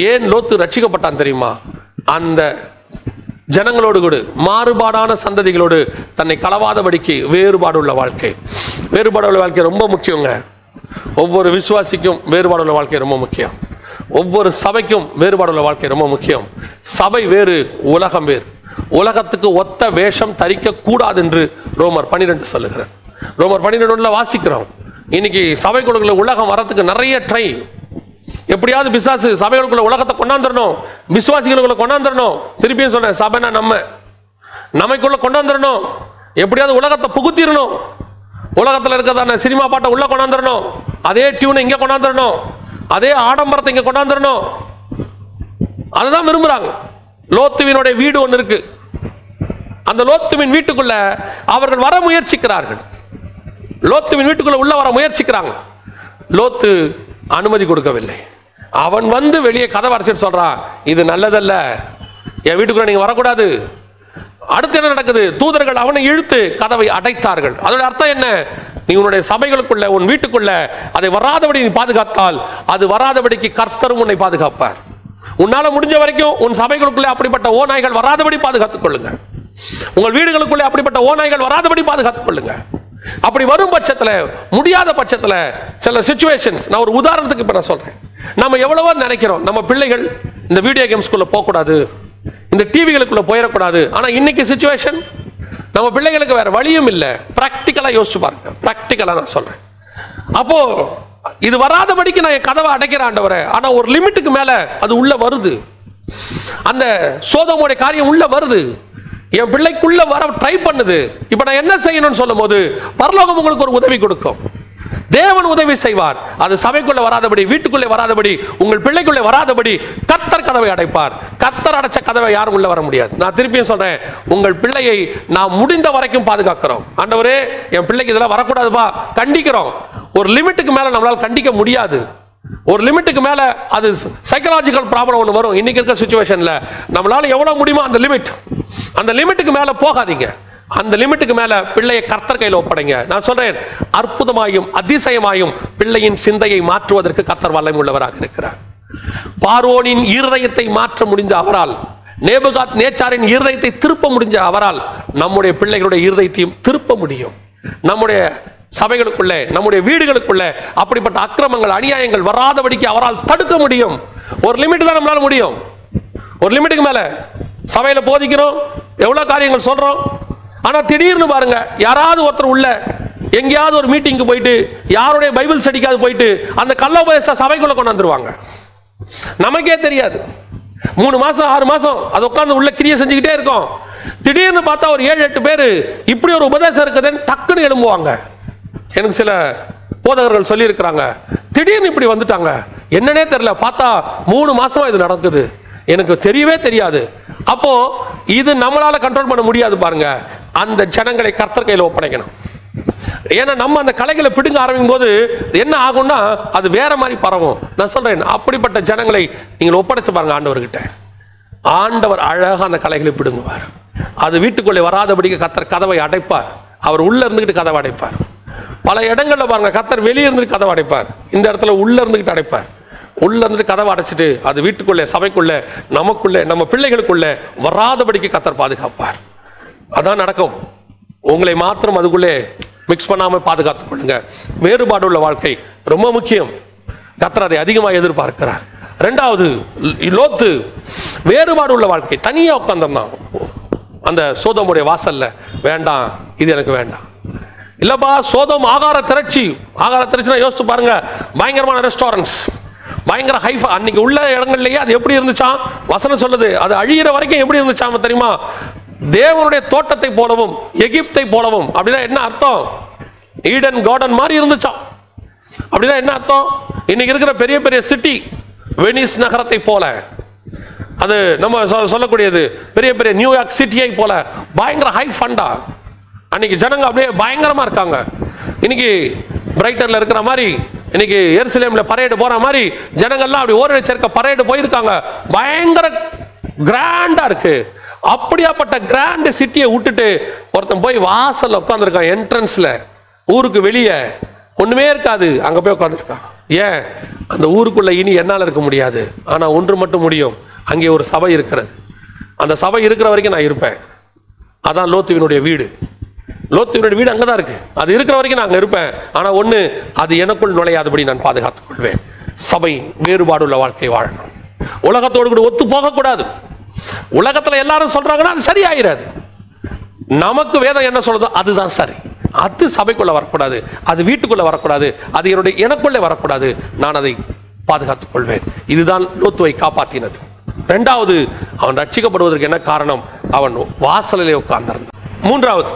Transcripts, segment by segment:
ஏன் லோத்து ரட்சிக்கப்பட்டான் தெரியுமா? அந்த ஜனங்களோடு கூட மாறுபாடான சந்ததிகளோடு தன்னை கலவாதபடிக்கு வேறுபாடுள்ள வாழ்க்கை. வேறுபாடுள்ள வாழ்க்கை ரொம்ப முக்கியங்க. ஒவ்வொரு விசுவாசிக்கும் வேறுபாடுள்ள வாழ்க்கை ரொம்ப முக்கியம். ஒவ்வொரு சபைக்கும் வேறுபாடுள்ள வாழ்க்கை ரொம்ப முக்கியம். சபை வேறு, உலகம் வேறு. உலகத்துக்கு ஒத்த வேஷம் தரிக்க கூடாது என்று ரோமர் 12 சொல்லுகிறார். ரோமர் 12 வாசிக்கிறோம். இன்னைக்கு சபைக்குள்ள உலகம் வரத்துக்கு நிறைய ட்ரை. எப்படியாவது பிசாசு சபைகளுக்குள்ள உலகத்தை கொண்டாந்துடணும், விசுவாசிகளுக்குள்ள கொண்டாந்துடணும். திருப்பியும் சொல்றேன், சபைனா நம்மைக்குள்ள கொண்டாந்துடணும். எப்படியாவது உலகத்தை புகுத்திடணும். உலகத்தில் இருக்கிறதான சினிமா பாட்டை உள்ள கொண்டாந்துடணும், அதே டியூனை இங்க கொண்டாந்துடணும், அதே ஆடம்பரத்தை இங்க கொண்டாந்துடணும். அதுதான் விரும்புறாங்க. லோத்துவினுடைய வீடு ஒன்று இருக்கு. அந்த லோத்துவின் வீட்டுக்குள்ள அவர்கள் வர முயற்சிக்கிறார்கள். லோத்துவின் வீட்டுக்குள்ள உள்ள வர முயற்சிக்கிறாங்க. லோத்து அனுமதி கொடுக்கவில்லை. அவன் வந்து வெளியே கதவை அடைச்சிட்டு சொல்றான், இது நல்லதல்ல, என் வீட்டுக்குள்ள நீங்க வரக்கூடாது. அடுத்து என்ன நடக்குது? தூதர்கள் அவனை இழுத்து கதவை அடைத்தார்கள். அதோட அர்த்தம் என்ன? நீ உன்னுடைய சபைகளுக்குள்ள, உன் வீட்டுக்குள்ள அதை வராதபடி நீ பாதுகாத்தால் அது வராதபடிக்கு கர்த்தரும் உன்னை பாதுகாப்பார். உன்னால முடிஞ்ச வரைக்கும் உன் சபைகளுக்குள்ள அப்படிப்பட்ட ஓநாய்கள் வராதபடி பாதுகாத்துக் கொள்ளுங்க. உங்கள் வீடுகளுக்குள்ளே அப்படிப்பட்ட ஓநாய்கள் வராதபடி பாதுகாத்துக் கொள்ளுங்க. அப்படி வரும் பட்சத்தில், முடியாத பட்சத்தில் சில சிச்சுவேஷன்ஸ், நான் ஒரு உதாரணத்துக்கு இப்ப நான் சொல்றேன். நம்ம எவ்வளவோ நினைக்கிறோம் நம்ம பிள்ளைகள் இந்த வீடியோ கேம்ஸ்குள்ள போகக்கூடாது, இந்த டிவிகளுக்குள்ள போயிடக்கூடாது. ஆனா இன்னைக்கு சிச்சுவேஷன் நம்ம பிள்ளைகளுக்கு வேற வழியும் இல்லை. பிராக்டிக்கலா யோசிச்சு பாருங்க. பிராக்டிக்கலா நான் சொல்றேன். அப்போ இது வராதபடிக்கு நான் என் கதவை அடைக்கிற ஆண்டவரே, ஆனா ஒரு லிமிட்டுக்கு மேல அது உள்ள வருது. அந்த சோதோமுடைய காரியம் உள்ள வருது, என் பிள்ளைக்குள்ள வர ட்ரை பண்ணுது. இப்ப நான் என்ன செய்யணும்னு சொல்லும் போது பரலோகம் உங்களுக்கு ஒரு உதவி கொடுக்கும். தேவன் உதவி செய்வார். அது சபைக்குள்ள வராதபடி, வீட்டுக்குள்ளே வராதபடி, உங்கள் பிள்ளைக்குள்ளே வராதபடி கர்த்தர் கதவை அடைப்பார். கர்த்தர் அடைச்ச கதவை யாரும் உள்ள வர முடியாது. நான் திருப்பியும் சொல்றேன், உங்கள் பிள்ளையை நாம் முடிந்த வரைக்கும் பாதுகாக்கிறோம். ஆண்டவரே, என் பிள்ளைக்கு இதெல்லாம் வரக்கூடாதுப்பா, கண்டிக்கிறோம். ஒரு லிமிட்டுக்கு மேல நம்மளால கண்டிக்க முடியாது. ஒரு லிமிட்டுக்கு மேல அது சைக்கலாஜிக்கல் ப்ராப்ளம் ஒன்று வரும். இன்னைக்கு இருக்க சிச்சுவேஷன்ல நம்மளால எவ்வளவு முடியுமோ அந்த லிமிட்டுக்கு மேல போகாதீங்க. அந்த லிமிட்டுக்கு மேல பிள்ளையை கர்த்தர் கையில் ஒப்படைங்க. நான் சொல்றேன், அற்புதமாயும் அதிசயமாயும் பிள்ளையின் சிந்தையை மாற்றுவதற்கு கர்த்தர் வல்லமை உள்ளவராக இருக்கிறார். பார்வோனின் இருதயத்தை மாற்ற முடிந்த அவரால், நேபுகாத் நேச்சாரின் இருதயத்தை திருப்ப முடிஞ்ச அவரால் நம்முடைய பிள்ளைகளுடைய இருதயத்தையும் திருப்ப முடியும். நம்முடைய சபைகளுக்குள்ளே, நம்முடைய வீடுகளுக்குள்ளே அப்படிப்பட்ட அக்கிரமங்கள், அநியாயங்கள் வராதபடிக்கு அவரால் தடுக்க முடியும். ஒரு லிமிட் தான் நம்மளால முடியும். ஒரு லிமிட்டுக்கு மேல சபையில போதிக்கிறோம், எவ்வளவு காரியங்கள் சொல்றோம். ஆனா திடீர்னு பாருங்க, யாராவது ஒருத்தர் உள்ள எங்கேயாவது ஒரு மீட்டிங்கு போயிட்டு, யாருடைய பைபிள் ஸ்டடிக்காவது போயிட்டு அந்த கள்ளோபதேச சபைக்குள்ள கொண்டு வந்துருவாங்க. நமக்கே தெரியாது. 3 மாசம் 6 மாசம் அது உட்கார்ந்து உள்ள கிரியை செஞ்சுக்கிட்டே இருக்கும். திடீர்னு பார்த்தா ஒரு 7-8 பேர் இப்படி ஒரு உபதேசம் இருக்குதுன்னு டக்குன்னு எழும்புவாங்க. எனக்கு சில போதகர்கள் சொல்லி இருக்கிறாங்க, திடீர்னு இப்படி வந்துட்டாங்க, என்னன்னே தெரியல, பார்த்தா 3 மாசமா இது நடக்குது, எனக்கு தெரியவே தெரியாது. அப்போ இது நம்மளால கண்ட்ரோல் பண்ண முடியாது. பாருங்க, அந்த ஜனங்களை கர்த்தர் கையில் ஒப்படைக்கணும். ஏன்னா நம்ம அந்த கலைகளை பிடுங்க ஆரம்பிக்கும் போது என்ன ஆகும்னா அது வேற மாதிரி பரவும். நான் சொல்றேன், அப்படிப்பட்ட ஜனங்களை நீங்கள் ஒப்படைச்சு பாருங்க ஆண்டவர்கிட்ட. ஆண்டவர் அழகா அந்த கலைகளை பிடுங்குவார். அது வீட்டுக்குள்ளே வராதபடிக்கு கர்த்தர் கதவை அடைப்பார். அவர் உள்ள இருந்துகிட்டு கதவை அடைப்பார். பல இடங்கள்ல பாருங்க, கர்த்தர் வெளியே இருந்துட்டு கதவை அடைப்பார். இந்த இடத்துல உள்ள இருந்துகிட்டு அடைப்பார். உள்ள இருந்துட்டு கதவை அடைச்சிட்டு அது வீட்டுக்குள்ளே, சபைக்குள்ள, நமக்குள்ள, நம்ம பிள்ளைகளுக்குள்ள வராதபடிக்கு கர்த்தர் பாதுகாப்பார். அதான் நடக்கும். உங்களை மாத்திரம் அதுக்குள்ளே மிக்ஸ் பண்ணாம பாதுகாத்துக் கொள்ளுங்க. வேறுபாடு உள்ள வாழ்க்கை ரொம்ப முக்கியம். கர்த்தர் அதை அதிகமாக எதிர்பார்க்கிறார். 2வது, லோத்து வேறுபாடு உள்ள வாழ்க்கை. தனியா உட்கார்ந்தான் அந்த சோதோமுடைய வாசல்ல. வேண்டாம், இது எனக்கு வேண்டாம். இல்லப்பா, சோதோம் ஆகார திரட்சினா யோசிச்சு பாருங்க, பயங்கரமான ரெஸ்டாரண்ட்ஸ், பயங்கர ஹைஃபா. அன்னைக்கு உள்ள இடங்கள்லயே அது எப்படி இருந்துச்சாம்? வசனம் சொல்லுது, அது அழியிற வரைக்கும் எப்படி இருந்துச்சாம தெரியுமா? தேவனுடைய தோட்டத்தை போலவும் எகிப்தை போலவும். அப்படின்னா என்ன அர்த்தம்? ஈடன் கார்டன் மாதிரி இருந்துச்சாம். அப்படின்னா என்ன அர்த்தம்? இன்னைக்கு இருக்கிற பெரிய பெரிய சிட்டி, வெனிஸ் நகரத்தை போல, அது நம்ம சொல்லக்கூடியது பெரிய பெரிய நியூயார்க் சிட்டியை போல பயங்கர ஹை ஃபண்டா. அன்னைக்கு ஜனங்க அப்படியே பயங்கரமா இருக்காங்க. இன்னைக்கு பிரைட்டன்ல இருக்கிற மாதிரி, இன்னைக்கு எருசலேம்ல பரேடு போற மாதிரி ஜனங்கள்லாம் அப்படி ஓரடிச்சிருக்க பரேடு போயிருக்காங்க. பயங்கர கிராண்டா இருக்கு. அப்படியாப்பட்ட கிராண்ட் சிட்டியை விட்டுட்டு ஒருத்தன் போய் வாசல்ல உட்கார்ந்துருக்கான். என்ட்ரன்ஸ்ல, ஊருக்கு வெளியே ஒண்ணுமே இருக்காது, அங்க போய் உட்கார்ந்துருக்கான். ஏன்? அந்த ஊருக்குள்ள இனி என்னால் இருக்க முடியாது. ஆனால் ஒன்று மட்டும் முடியும், அங்கே ஒரு சபை இருக்கிறது. அந்த சபை இருக்கிற வரைக்கும் நான் இருப்பேன். அதான் லோத்துவினுடைய வீடு. லோத்துவினுடைய வீடு அங்கே தான் இருக்கு. அது இருக்கிற வரைக்கும் நான் அங்கே இருப்பேன். ஆனால் ஒன்று, அது எனக்குள் நுழையாதபடி நான் பாதுகாத்துக் கொள்வேன். சபை வேறுபாடுள்ள வாழ்க்கை வாழணும். உலகத்தோடு கூட ஒத்து போகக்கூடாது. உலகத்தில் எல்லாரும் சொல்றாங்கன்னா அது சரியாயிராது. நமக்கு வேதம் என்ன சொல்றதோ அதுதான் சரி. அது சபைக்குள்ள வரக்கூடாது, அது வீட்டுக்குள்ள வரக்கூடாது, அது எனக்குள்ளே வரக்கூடாது. நான் அதை பாதுகாத்துக் கொள்வேன். இதுதான் லோத்துவை காப்பாற்றினது. இரண்டாவது, அவன் ரட்சிக்கப்படுவதற்கு என்ன காரணம்? அவன் வாசலிலே உட்கார்ந்திருந்தான். மூன்றாவது,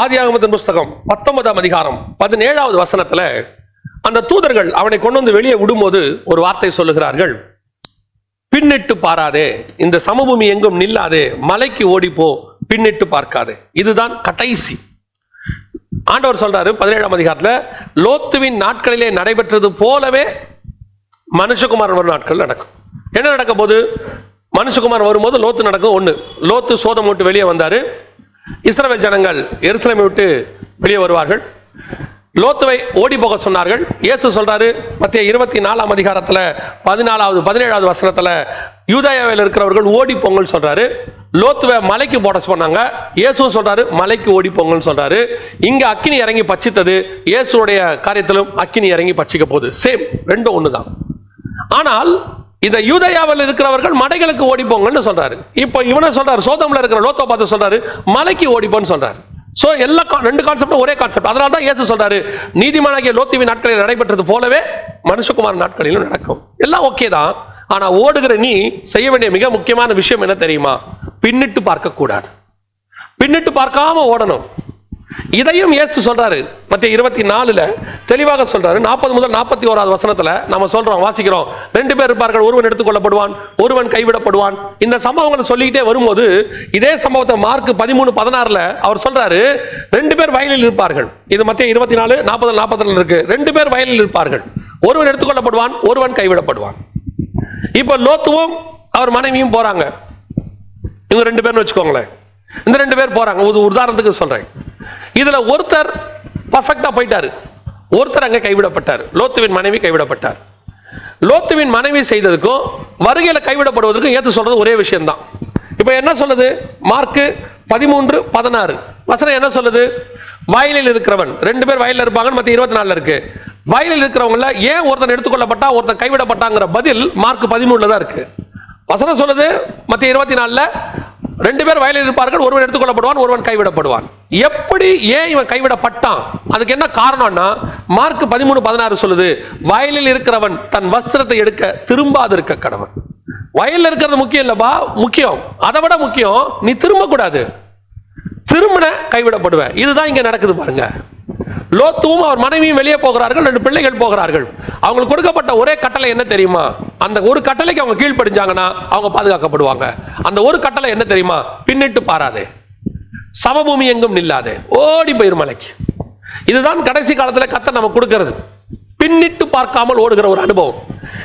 ஆதியாகமத்தின் புஸ்தகம் 19ஆம் அதிகாரம் 17வது வசனத்துல அந்த தூதர்கள் அவனை கொண்டு வந்து வெளியே விடும்போது ஒரு வார்த்தை சொல்லுகிறார்கள், பின்னிட்டு பாராதே, இந்த சமபூமி எங்கும் நில்லாதே, மலைக்கு ஓடிப்போ, பின்னிட்டு பார்க்காதே. இதுதான் கடைசி. ஆண்டவர் சொல்றாரு 17ஆம் அதிகாரத்துல, லோத்துவின் நாட்களிலே நடைபெற்றது போலவே மனுஷகுமாரன் வரும் நாட்கள் நடக்கும். என்ன நடக்க போது? மனுஷகுமார் வரும்போது லோத்து நடக்கும். ஒண்ணு, லோத்து சோதம் விட்டு வெளியே வந்தாரு. இஸ்ரவேல் ஜனங்கள் எருசலேமை விட்டு வெளியே வருவார்கள். லோத்துவை ஓடி போக சொன்னார்கள். இயேசு சொல்றாரு மத்திய 24ஆம் அதிகாரத்துல 17வது வசனத்துல, யூதேயாவில் இருக்கிறவர்கள் ஓடி போங்கன்னு சொல்றாரு. லோத்துவை மலைக்கு போட சொன்னாங்க. இயேசு சொல்றாரு மலைக்கு ஓடி போங்கன்னு சொல்றாரு. இங்க அக்கினி இறங்கி பட்சித்தது. இயேசுடைய காரியத்திலும் அக்கினி இறங்கி பட்சிக்க போகுது. சேம், ரெண்டும் ஒண்ணுதான். ஆனால் இந்த யூதேயாவில் இருக்கிறவர்கள் மலைகளுக்கு ஓடி போங்கன்னு சொல்றாரு. இப்போ இவனை சொல்றாரு, சோதம்ல இருக்கிற லோத்துவை பார்த்து சொல்றாரு மலைக்கு ஓடிப்போன்னு சொல்றாரு. சோ எல்லா ரெண்டு கான்செப்டும் ஒரே கான்செப்ட். அதனால தான் இயேசு சொல்றாரு, நீதிமானாகிய லோத்துவின் நாட்களில் நடைபெற்றது போலவே மனுஷகுமார் நாட்களிலும் நடக்கும். எல்லாம் ஓகே தான். ஆனா ஓடுகிற நீ செய்ய வேண்டிய மிக முக்கியமான விஷயம் என்ன தெரியுமா? பின்னிட்டு பார்க்க கூடாது. பின்னிட்டு பார்க்காம ஓடணும். இதையும் இயேசு சொல்றாரு மத்திய 24ல தெளிவாக சொல்றாரு. 40 முதல் 41வது வசனத்துல நம்ம சொல்றோம், வாசிக்கிறோம், 2 பேர் இருப்பார்கள், ஒருவன் எடுத்துக்கொள்ளப்படுவான், ஒருவன் கைவிடப்படுவான். இந்த சம்பவங்களை சொல்லிக்கிட்டே வரும்போது இதே சம்பவத்தை மார்க் 13:16ல அவர் சொல்றாரு, 2 பேர் வயலில் இருப்பார்கள். இது மத்திய 24, 40, 42 இருக்கு. 2 பேர் வயலில் இருப்பார்கள், ஒருவன் எடுத்துக்கொள்ளப்படுவான், ஒருவன் கைவிடப்படுவான். இப்ப லோத்துவும் அவர் மனைவியும் போறாங்க. இவங்க 2 பேர்னு வச்சுக்கோங்களேன். இந்த 2 பேர் போறாங்க. உதாரணத்துக்கு சொல்றேன். இதுல ஒருத்தர் பர்ஃபெக்டா போயிட்டாரு, ஒருத்தர் அங்க கைவிடப்பட்டார். லோத்துவின் மனைவி கைவிடப்பட்டார். லோத்துவின் மனைவி செய்ததுக்கும் வருகையில கைவிடப்படுவதற்கும் ஏத்து சொல்றது ஒரே விஷயம் தான். இப்ப என்ன சொல்லுது? மார்க் 13:16 வசனம் என்ன சொல்லுது? வயலில் இருக்கிறவன், 2 பேர் வயலில் இருப்பாங்க. மத்திய 24 இருக்கு. வயலில் இருக்கிறவங்கள ஏன் ஒருத்தன் எடுத்துக்கொள்ளப்பட்டா ஒருத்தன் கைவிடப்பட்டாங்கிற பதில் மார்க் 13 தான் இருக்கு. வசனம் சொல்லுது மத்திய 24ல 2 பேர் வயலில் இருப்பார்கள், ஒருவன் எடுத்துக்கொள்ளப்படுவான், ஒருவன் கைவிடப்படுவான். எப்படி, ஏன் இவன் கைவிடப்பட்டான்? அதுக்கு என்ன காரணம்னா மார்க் 13:16 சொல்லுது, வயலில் இருக்கிறவன் தன் வஸ்திரத்தை எடுக்க திரும்பாது இருக்க கடவன். வயலில் இருக்கிறது முக்கியம் இல்லப்பா, முக்கியம், அதை விட முக்கியம் நீ திரும்ப கூடாது. திரும்பின கைவிடப்படுவேன். இதுதான் இங்க நடக்குது பாருங்க. லோத்துவும் அவர் மனைவியும் வெளியே போகிறார்கள், 2 பிள்ளைகள் போகிறார்கள். அவங்களுக்கு கொடுக்கப்பட்ட ஒரே கட்டளை என்ன தெரியுமா? அந்த ஒரு கட்டளைக்கு அவங்க கீழ்ப்படிஞ்சாங்கன்னா அவங்க பாதுகாக்கப்படுவாங்க. அந்த ஒரு கட்டளை என்ன தெரியுமா? பின்னிட்டு பாராதே, சமபூமி எங்கும் நில்லாதே, ஓடி போயிரு மலைக்கு. இதுதான் கடைசி காலத்துல கர்த்தர் நமக்கு கொடுக்கிறது, பின்னிட்டு பார்க்காமல் ஓடுகிற ஒரு அனுபவம்.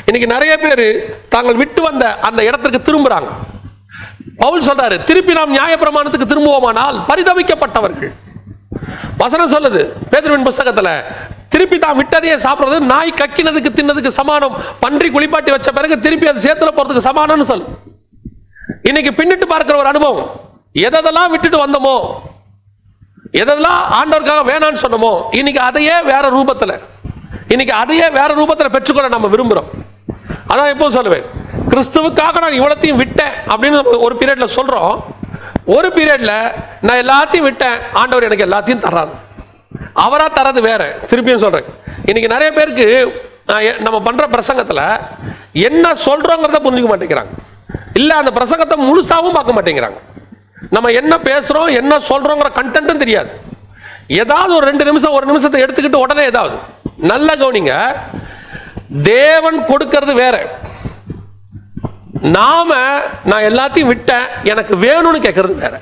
இன்னைக்கு நிறைய பேர் தாங்கள் விட்டு வந்த அந்த இடத்திற்கு திரும்புறாங்க. பவுல் சொல்றாரு, திருப்பி நாம் நியாயப்பிரமாணத்துக்கு திரும்புவோமானால் பரிதவிக்கப்பட்டவர்கள். வசனம் சொல்லுது பேதுருவின் புஸ்தகத்துல, திருப்பி தான் விட்டதையே சாப்பிடுறது நாய் கக்கினதுக்கு தின்னதுக்கு சமானம், பன்றி குளிப்பாட்டி வச்ச பிறகு திருப்பி அது சேத்துல போறதுக்கு சமானம்னு சொல்லு. இன்னைக்கு பின்னிட்டு பார்க்கிற ஒரு அனுபவம். எதெல்லாம் விட்டுட்டு வந்தோமோ, எதெல்லாம் ஆண்டவருக்காக வேணான்னு சொன்னோமோ, இன்னைக்கு அதையே வேற ரூபத்துல பெற்றுக்கொள்ள நம்ம விரும்புறோம். அதான் எப்பவும் சொல்லுவேன், கிறிஸ்துவுக்காக நான் இவ்வளத்தையும் விட்டேன் அப்படின்னு ஒரு பீரியட்ல சொல்றோம். ஒரு பீரியட்ல நான் எல்லாத்தையும் விட்டேன், ஆண்டவர் எனக்கு எல்லாத்தையும் தர்றாரு. அவரா தரது வேற. திருப்பியும் சொல்றேன், இன்னைக்கு நிறைய பேருக்கு நம்ம பண்ற பிரசங்கத்துல என்ன சொல்றோங்கிறத புரிஞ்சுக்க மாட்டேங்கிறாங்க. இல்ல அந்த பிரசங்கத்தை முழுசாவும் பார்க்க மாட்டேங்கிறாங்க. நம்ம என்ன பேசுறோம், என்ன சொல்றோங்கிற கண்டென்ட்டும் தெரியாது. ஏதாவது ஒரு 2 நிமிஷம் 1 நிமிஷத்தை எடுத்துக்கிட்டு உடனே ஏதாவது நல்ல கவனிங்க. தேவன் கொடுக்கிறது வேற, நான் எல்லாத்தையும் விட்டேன் எனக்கு வேணும்னு கேட்கறது வேற.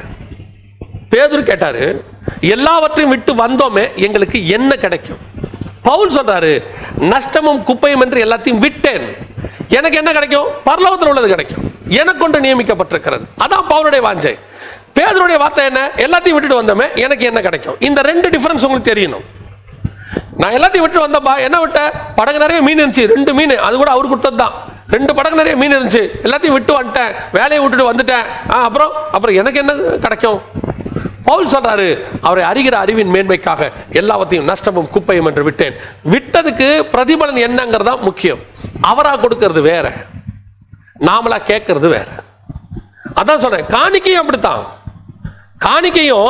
பேதுரு கேட்டாரு, எல்லாவற்றையும் விட்டு வந்தோமே எங்களுக்கு என்ன கிடைக்கும்? பவுல் சொல்றாரு, நஷ்டமும் குப்பையும் என்று எல்லாத்தையும் விட்டேன், எனக்கு என்ன கிடைக்கும்? பரலோகத்தில் உள்ளது கிடைக்கும், எனக்கு கொண்டு நியமிக்கப்பட்டிருக்கிறது. அதான் பவுலுடைய வாஞ்சை. பேதுருடைய வார்த்தை என்ன? எல்லாத்தையும் விட்டுட்டு வந்தோமே எனக்கு என்ன கிடைக்கும்? இந்த 2 டிஃபரன்ஸ் உங்களுக்கு தெரியணும். நான் எல்லாத்தையும் விட்டு வந்தப்பா. என்ன விட்ட? படகு நிறைய மீன் இருந்துச்சு, 2 மீன், அது கூட அவர் கொடுத்தது தான். 2 படகு நிறைய மீன் இருந்துச்சு, எல்லாத்தையும் விட்டு வந்துட்டேன், வேலையை விட்டுட்டு வந்துட்டேன். அப்புறம் எனக்கு என்ன கிடைக்கும்? பவுல் சொல்றாரு, அவரை அறிகிற அறிவின் மேன்மைக்காக எல்லாவற்றையும் நஷ்டமும் குப்பையும் என்று விட்டேன். விட்டதுக்கு பிரதிபலன் என்னங்கிறதா முக்கியம். அவரா கொடுக்கிறது வேற, நாமளா கேட்கறது வேற. அதான் சொல்றேன், காணிக்கையும் அப்படித்தான். காணிக்கையும்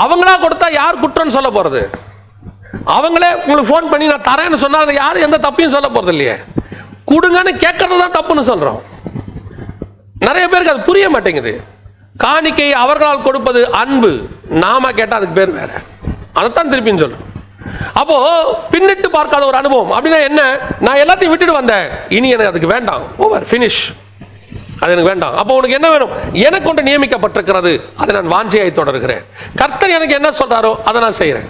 அவங்களா கொடுத்தா யார் குற்றம் சொல்ல போறது? அவங்களே உங்களுக்கு போன் பண்ணி நான் தரேன்னு சொன்னா அதை யாரும் எந்த தப்பையும் சொல்ல போறது இல்லையே. கொடுங்கன்னு கேட்கறது தான் தப்புன்னு சொல்றோம். நிறைய பேருக்கு அது புரிய மாட்டேங்குது. காணிக்கை அவர்களால் கொடுப்பது அன்பு, நாம கேட்டா அதுக்கு பேர் வேற. அதைத்தான் திருப்பின்னு சொல்றோம். அப்போ பின்னிட்டு பார்க்காத ஒரு அனுபவம் அப்படின்னா என்ன? நான் எல்லாத்தையும் விட்டுட்டு வந்தேன், இனி எனக்கு அதுக்கு வேண்டாம், ஓவர், ஃபினிஷ், அது எனக்கு வேண்டாம். அப்போ உனக்கு என்ன வேணும்? எனக்கு ஒன்று நியமிக்கப்பட்டிருக்கிறது, அதை நான் வாஞ்சையாய் தொடர்கிறேன். கர்த்தர் எனக்கு என்ன சொல்றாரோ அதை நான் செய்யறேன்.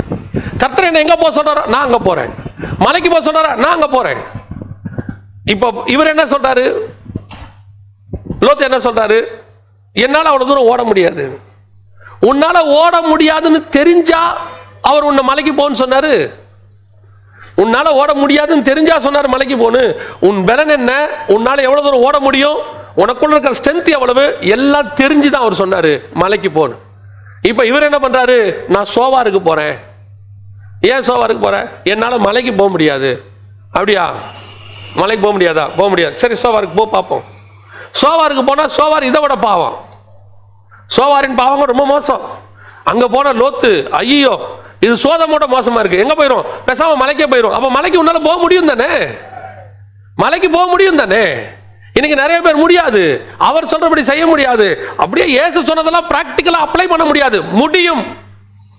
கர்த்தர் என்ன எங்க போக சொல்றாரோ நான் அங்க போறேன். மலைக்கு போக சொல்றாரா நான் அங்க போறேன். இப்போ இவர் என்ன சொல்றாரு? லோத்து என்ன சொல்றாரு? என்னால அவ்வளவு தூரம் ஓட முடியாது. உன்னால ஓட முடியாதுன்னு தெரிஞ்சா அவர் உன்னை மலைக்கு போன்னு சொன்னாரு? உன்னால ஓட முடியாதுன்னு தெரிஞ்சா சொன்னாரு மலைக்கு போன்னு? உன் பலன் என்ன? உன்னால எவ்வளவு தூரம் ஓட முடியும்? உனக்குள்ள இருக்கிற ஸ்ட்ரென்த் எவ்வளவு? எல்லாம் தெரிஞ்சுதான் அவர் சொன்னாரு மலைக்கு போன்னு. இப்ப இவர் என்ன பண்றாரு? நான் சோவாருக்கு போறேன். ஏன் சோவாருக்கு போறேன்? என்னால மலைக்கு போக முடியாது. அப்படியா? மலைக்கு போக முடியாதா? போக முடியாது. சரி, சோவாருக்கு போ பார்ப்போம். சோவாருக்கு போனா சோவார் இதை விட பாவம். சோவாரின் பாவங்க ரொம்ப மோசம். அங்க போன லோத்து, ஐயோ இது சோதமோட மோசமா இருக்கு, எங்க போயிரும்? பேசாம மலைக்கே போயிரும். அப்ப மலைக்கு உன்னால போக முடியும் தானே? மலைக்கு போக முடியும் தானே? இன்னைக்கு நிறைய பேர் முடியாது, அவர் சொல்றபடி செய்ய முடியாது. அப்படியே இயேசு சொன்னதெல்லாம் பிராக்டிக்கலா அப்ளை பண்ண முடியாது.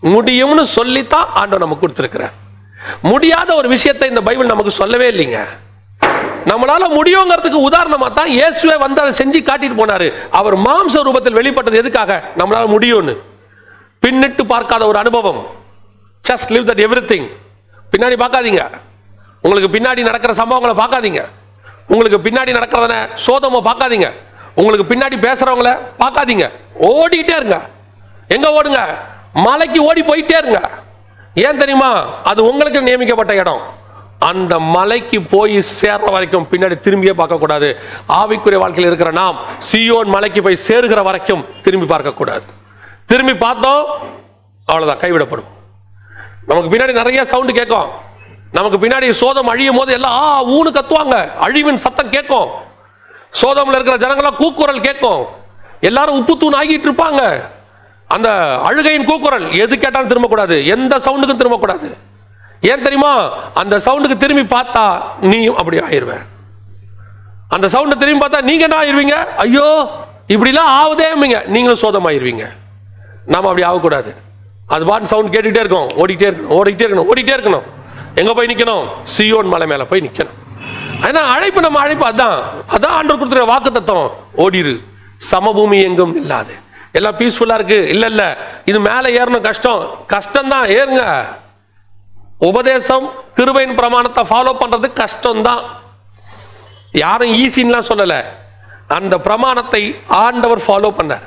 முடியும்னு சொல்லித்தான் ஆண்டவர் நமக்கு கொடுத்திருக்கிறார். முடியாத ஒரு விஷயத்தை இந்த பைபிள் நமக்கு சொல்லவே இல்லைங்க. நம்மளால முடியுங்கிறதுக்கு உதாரணமா தான் இயேசுவே வந்து அதை செஞ்சு காட்டிட்டு போனாரு. அவர் மாம்ச ரூபத்தில் வெளிப்பட்டது எதுக்காக? நம்மளால முடியும்னு. பின்னிட்டு பார்க்காத ஒரு அனுபவம். Just live that everything. பின்னாடி பார்க்காதீங்க. உங்களுக்கு பின்னாடி நடக்கிற சம்பவங்களை பார்க்காதீங்க. உங்களுக்கு பின்னாடி நடக்கிறத சோதனை பார்க்காதீங்க. உங்களுக்கு பின்னாடி பேசுறவங்கள பார்க்காதீங்க. ஓடிட்டே இருங்க. எங்க ஓடுங்க? மலைக்கு ஓடி போயிட்டே இருங்க. ஏன் தெரியுமா? அது உங்களுக்கு நியமிக்கப்பட்ட இடம். அந்த மலைக்கு போய் சேர்ற வரைக்கும் பின்னாடி திரும்பியே பார்க்க கூடாது. ஆவிக்குரிய வாழ்க்கையில் இருக்கிற நாம் சீயோன் மலைக்கு போய் சேருகிற வரைக்கும் திரும்பி பார்க்க கூடாது. திரும்பி பார்த்தோம் அவ்வளவுதான், கைவிடப்படும். நமக்கு பின்னாடி நிறைய சவுண்ட் கேட்கும். நமக்கு பின்னாடி சோதம் அழியும் போது எல்லாம் ஊனு கத்துவாங்க, அழிவின் சத்தம் கேட்கும். சோதம்ல இருக்கிற ஜனங்களாம் கூக்குரல் கேட்கும். எல்லாரும் உப்பு தூண் ஆகிட்டு இருப்பாங்க. அந்த அழுகையின் கூக்குரல் எது கேட்டாலும் திரும்பக்கூடாது, எந்த சவுண்டுக்கும் திரும்பக்கூடாது. ஏன் தெரியுமா? அந்த சவுண்டுக்கு திரும்பி பார்த்தா நீயும் அப்படி ஆயிருவேன். அந்த சவுண்டை திரும்பி பார்த்தா நீங்க என்ன ஆயிருவீங்க? ஐயோ இப்படிலாம் ஆகுதே, நீங்களும் சோதமாயிருவீங்க. நாம அப்படி ஆகக்கூடாது. அது பாட்டு சவுண்ட் கேட்டுக்கிட்டே இருக்கும், ஓடிக்கிட்டே இருக்கணும். எங்க போய் நிக்கணும்? சீயோன் மலை மேல போய் நிக்கணும். ஆனா அழைப்பு, நம்ம அழைப்பு அதான் ஆண்டவர் கொடுத்துருக்க வாக்கு தத்துவம். ஓடிரு, சமபூமி எங்கும் இல்லாது, எல்லாம் பீஸ்ஃபுல்லா இருக்கு. இல்ல இது மேல ஏறணும், கஷ்டம் தான், ஏறுங்க. உபதேசம் கிருபையின் பிரமாணத்தை ஃபாலோ பண்றது கஷ்டம் தான். யாரும் ஈஸின்லாம் சொல்லல. அந்த பிரமாணத்தை ஆண்டவர் ஃபாலோ பண்ணார்.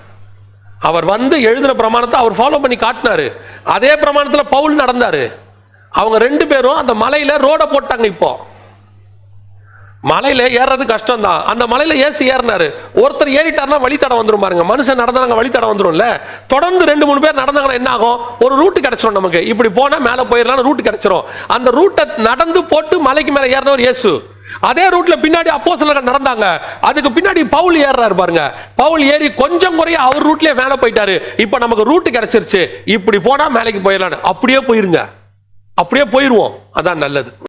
அவர் வந்து எழுதின பிரமாணத்தை அவர் ஃபாலோ பண்ணி காட்டினாரு. அதே பிரமாணத்தில் பவுல் நடந்தாரு. அவங்க 2 பேரும் அந்த மலையில ரோட போட்டாங்க. இப்போ மலையில ஏறது கஷ்டம் தான். அந்த மலையில ஏசு ஏறினாரு. ஒருத்தர் ஏறிட்டாருன்னா வழித்தடம் வந்துரும் பாருங்க. மனுஷன் நடந்தாங்க வழித்தடம் வந்துரும்ல. தொடர்ந்து 2-3 பேர் நடந்தாங்கன்னா என்ன ஆகும்? ஒரு ரூட் கிடைச்சிரும் நமக்கு. இப்படி போனா மேல போயிடலாம், ரூட் கிடைச்சிரும். அந்த ரூட்டை நடந்து போட்டு மலைக்கு மேல ஏறினவர் இயேசு. அதே ரூட்ல பின்னாடி அப்போஸ்தலர்கள் நடந்தாங்க. அதுக்கு பின்னாடி பவுல் ஏறாரு பாருங்க. பவுல் ஏறி கொஞ்சம் குறைய அவர் ரூட்லயே மேல போயிட்டாரு. இப்ப நமக்கு ரூட் கிடைச்சிருச்சு. இப்படி போனா மேலைக்கு போயிடலாம். அப்படியே போயிருங்க, அப்படியே போயிருவோம். அதான் நல்லது.